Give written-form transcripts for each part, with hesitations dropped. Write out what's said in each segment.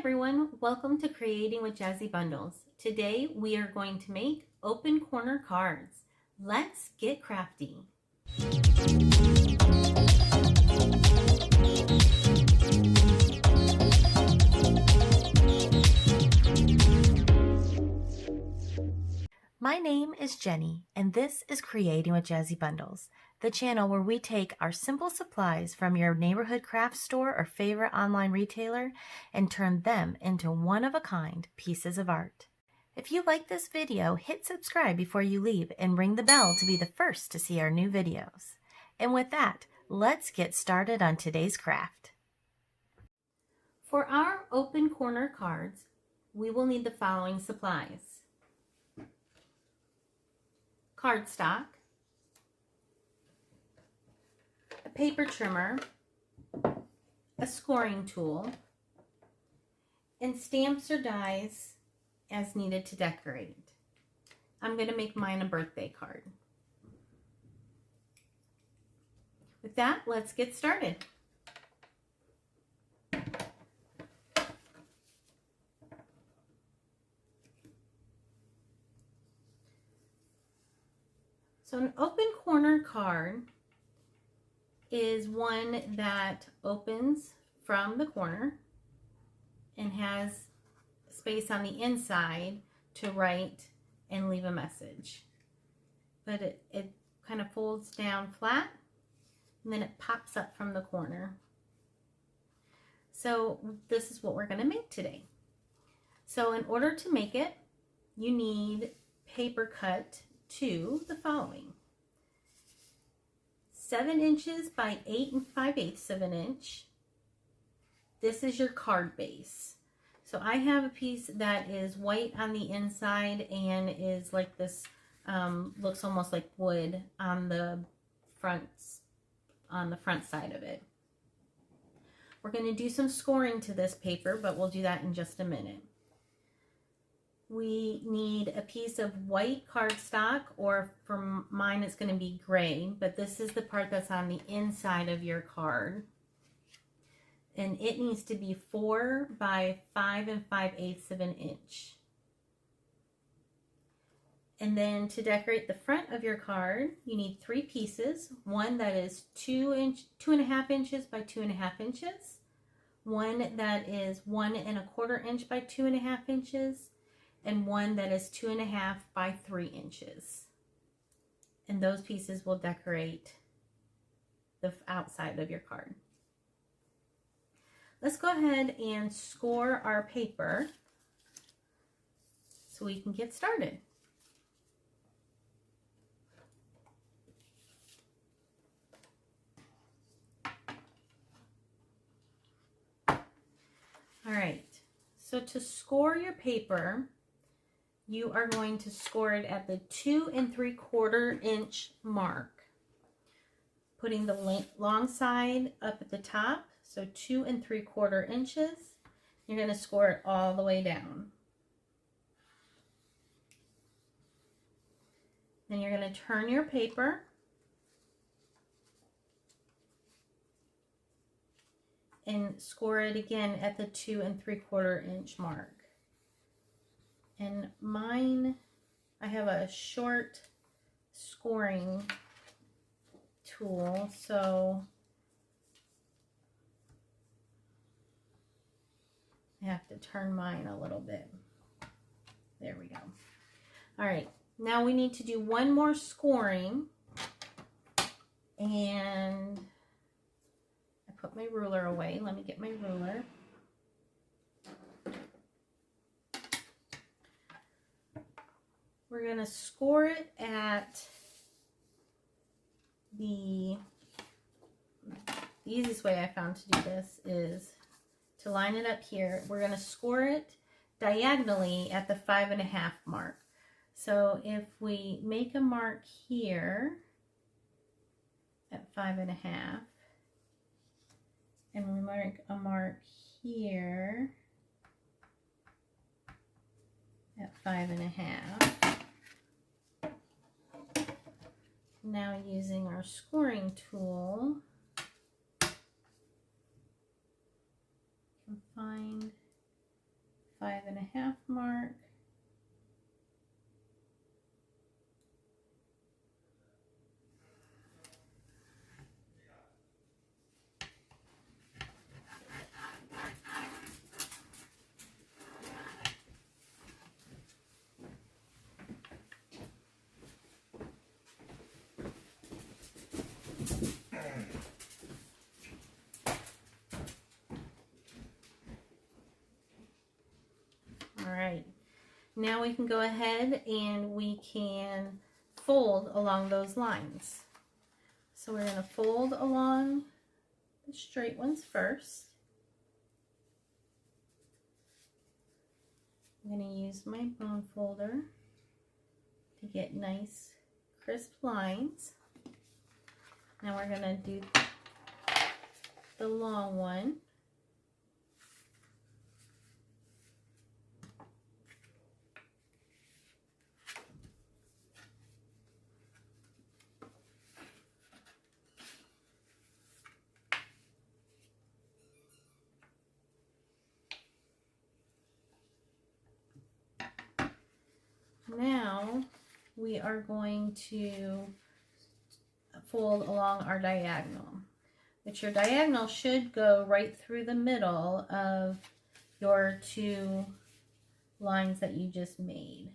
everyone, welcome to Creating with Jazzy Bundles. Today we are going to make open corner cards. Let's get crafty. My name is Jenny, and this is Creating with Jazzy Bundles, the channel where we take our simple supplies from your neighborhood craft store or favorite online retailer and turn them into one-of-a-kind pieces of art. If you like this video, hit subscribe before you leave and ring the bell to be the first to see our new videos. And with that, let's get started on today's craft. For our open corner cards, we will need the following supplies: cardstock, a paper trimmer, a scoring tool, and stamps or dies as needed to decorate. I'm going to make mine a birthday card. With that, let's get started. So an open corner card is one that opens from the corner and has space on the inside to write and leave a message. But it kind of folds down flat and then it pops up from the corner. So this is what we're going to make today. So in order to make it, you need paper cut to the following: 7 inches by 8 5/8 of an inch. This is your card base. So I have a piece that is white on the inside and is like this, looks almost like wood on the front side of it. We're going to do some scoring to this paper, but we'll do that in just a minute. We need a piece of white cardstock, or for mine it's going to be gray, but this is the part that's on the inside of your card. And it needs to be 4 by 5 5/8 of an inch. And then to decorate the front of your card, you need 3 pieces. One that is 2.5 inches by 2.5 inches. One that is 1 1/4 inch by 2.5 inches. And one that is 2.5 by 3 inches. And those pieces will decorate the outside of your card. Let's go ahead and score our paper so we can get started. All right, so to score your paper, you are going to score it at the 2 3/4 inch mark, putting the long side up at the top, so 2 3/4 inches. You're going to score it all the way down. Then you're going to turn your paper and score it again at the 2 3/4 inch mark. And mine, I have a short scoring tool, so I have to turn mine a little bit. There we go. All right, now we need to do one more scoring, and I put my ruler away. Let me get my ruler. We're going to score it at the easiest way I found to do this is to line it up here. We're going to score it diagonally at the 5 1/2 mark. So if we make a mark here at 5 1/2, and we make a mark here at 5 1/2. Now using our scoring tool, you can find 5.5 mark. All right, now we can go ahead and we can fold along those lines. So we're going to fold along the straight ones first. I'm going to use my bone folder to get nice crisp lines. Now we're going to do the long one. Now we are going to fold along our diagonal, which your diagonal should go right through the middle of your two lines that you just made.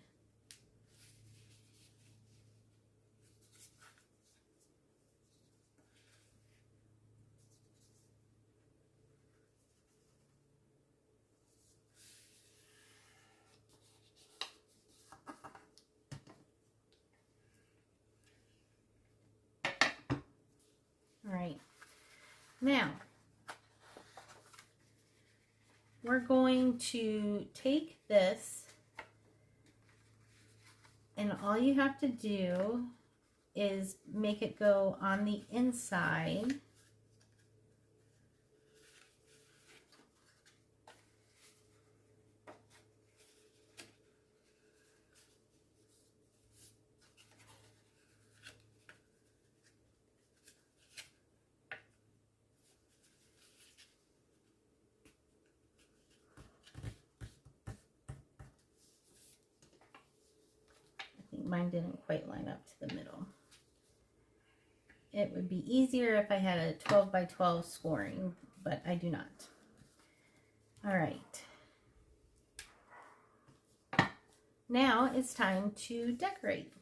All right, now we're going to take this, and all you have to do is make it go on the inside. Mine didn't quite line up to the middle. It would be easier if I had a 12 by 12 scoring, but I do not. All right. Now it's time to decorate.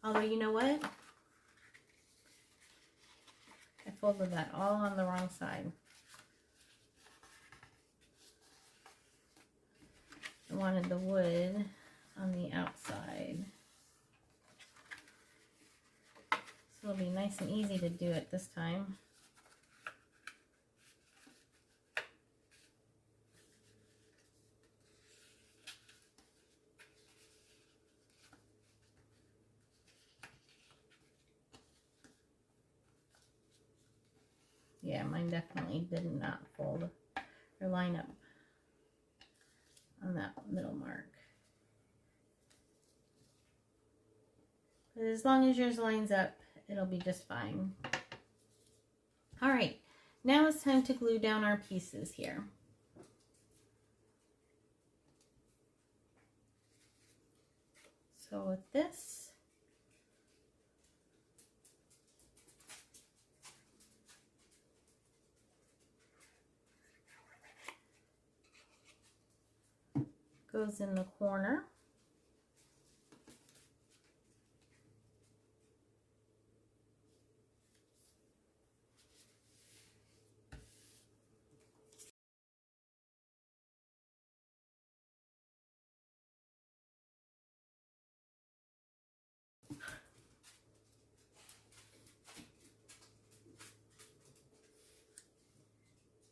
Although, you know what? I folded that all on the wrong side. I wanted the wood on the outside. So it'll be nice and easy to do it this time. Yeah, mine definitely did not fold or line up on that middle mark. But as long as yours lines up, it'll be just fine. All right, now it's time to glue down our pieces here. So with this, goes in the corner.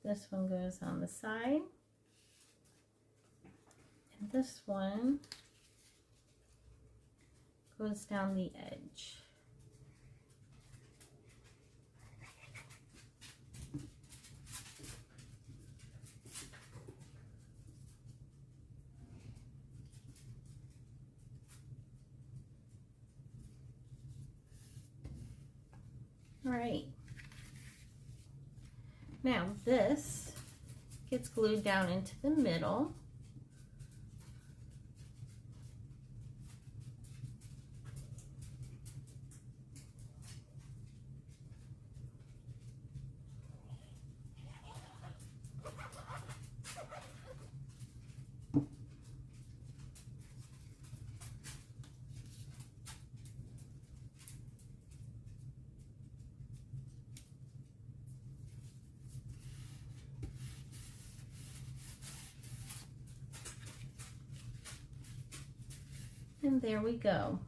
This one goes on the side. And this one goes down the edge. All right. Now this gets glued down into the middle. And there we go.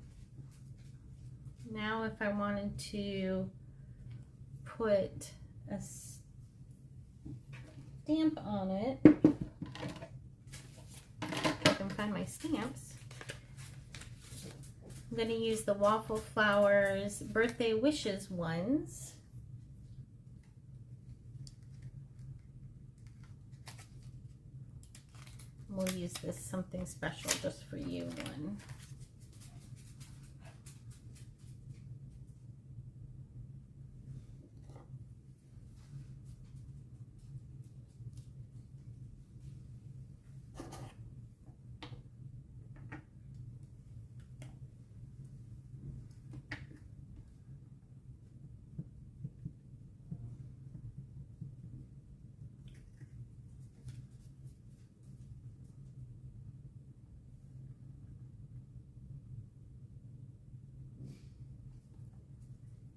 Now if I wanted to put a stamp on it, if I can find my stamps, I'm going to use the Waffle Flowers Birthday Wishes ones. We'll use this Something Special Just for You one.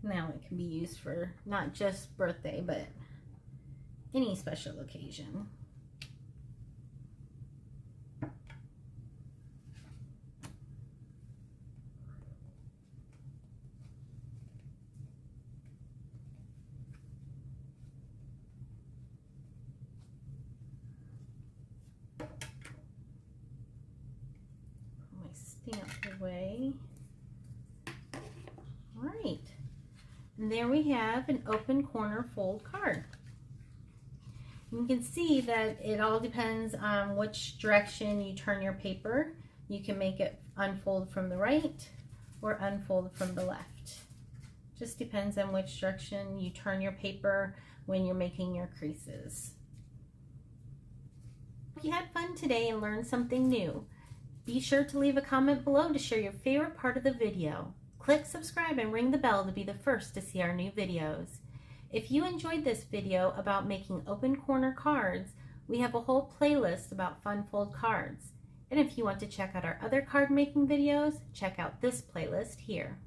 Now it can be used for not just birthday, but any special occasion. Put my stamp away. All right. And there we have an open corner fold card. You can see that it all depends on which direction you turn your paper. You can make it unfold from the right or unfold from the left. Just depends on which direction you turn your paper when you're making your creases. If you had fun today and learned something new, be sure to leave a comment below to share your favorite part of the video. Click subscribe and ring the bell to be the first to see our new videos. If you enjoyed this video about making open corner cards, we have a whole playlist about fun fold cards. And if you want to check out our other card making videos, check out this playlist here.